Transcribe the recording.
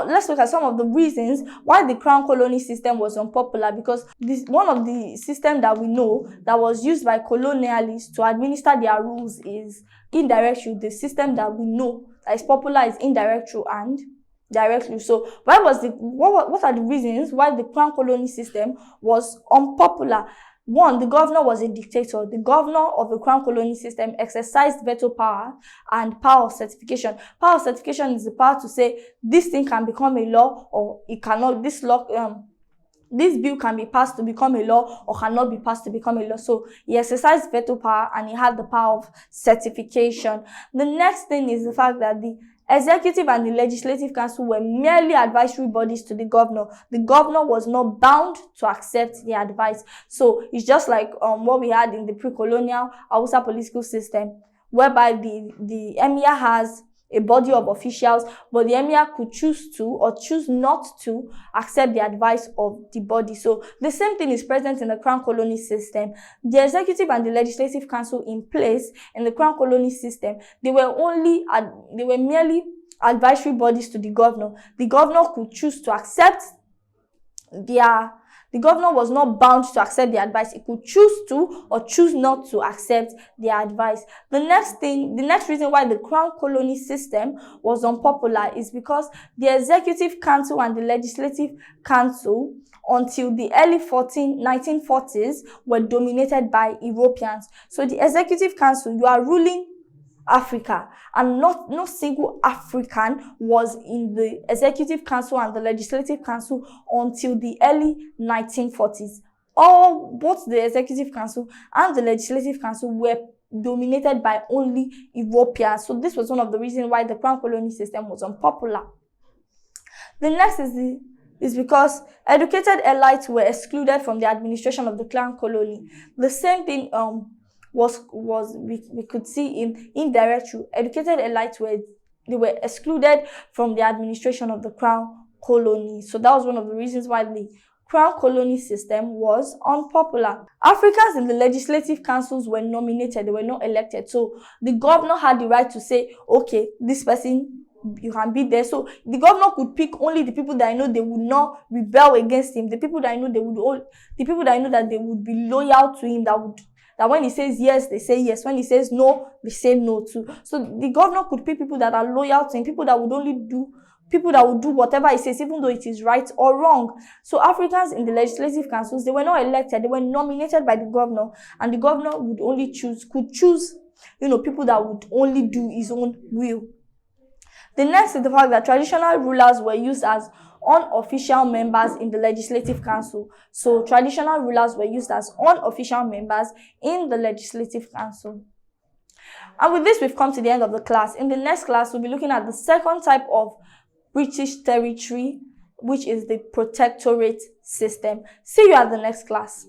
let's look at some of the reasons why the crown colony system was unpopular, because one of the systems that we know that was used by colonialists to administer their rules is indirect rule. The system that we know that is popular is indirect rule and direct rule. So what are the reasons why the crown colony system was unpopular? One, the governor was a dictator. The governor of the crown colony system exercised veto power and power of certification. Power of certification is the power to say this thing can become a law or it cannot. This bill can be passed to become a law or cannot be passed to become a law. So he exercised veto power and he had the power of certification. The next thing is the fact that the executive and the legislative council were merely advisory bodies to the governor. The governor was not bound to accept the advice. So it's just like what we had in the pre-colonial Hausa political system, whereby the emir has a body of officials, but the emir could choose to or choose not to accept the advice of the body. So the same thing is present in the crown colony system. The executive and the legislative council in place in the crown colony system, they were merely advisory bodies to the governor. The governor could choose to accept the governor was not bound to accept the advice. He could choose to or choose not to accept the advice. The next reason why the crown colony system was unpopular is because the executive council and the legislative council until the early 1940s were dominated by Europeans. So the executive council, you are ruling Africa, and no single African was in the executive council and the legislative council until the early 1940s. Both the executive council and the legislative council were dominated by only Europeans. So this was one of the reasons why the crown colony system was unpopular. The next is because educated elites were excluded from the administration of the crown colony. The same thing we could see in indirect rule. Educated elites were excluded from the administration of the crown colony. So that was one of the reasons why the crown colony system was unpopular. Africans in the legislative councils were nominated, they were not elected. So the governor had the right to say, okay, this person, you can be there. So the governor could pick only the people that I know they would not rebel against him, the people that I know that they would be loyal to him, that when he says yes, they say yes. When he says no, they say no too. So the governor could pick people that are loyal to him, people that would do whatever he says, even though it is right or wrong. So Africans in the legislative councils, they were not elected, they were nominated by the governor, and the governor could choose, people that would only do his own will. The next is the fact that traditional rulers were used as unofficial members in the legislative council. So traditional rulers were used as unofficial members in the legislative council. And with this, we've come to the end of the class. In the next class, we'll be looking at the second type of British territory, which is the protectorate system. See you at the next class.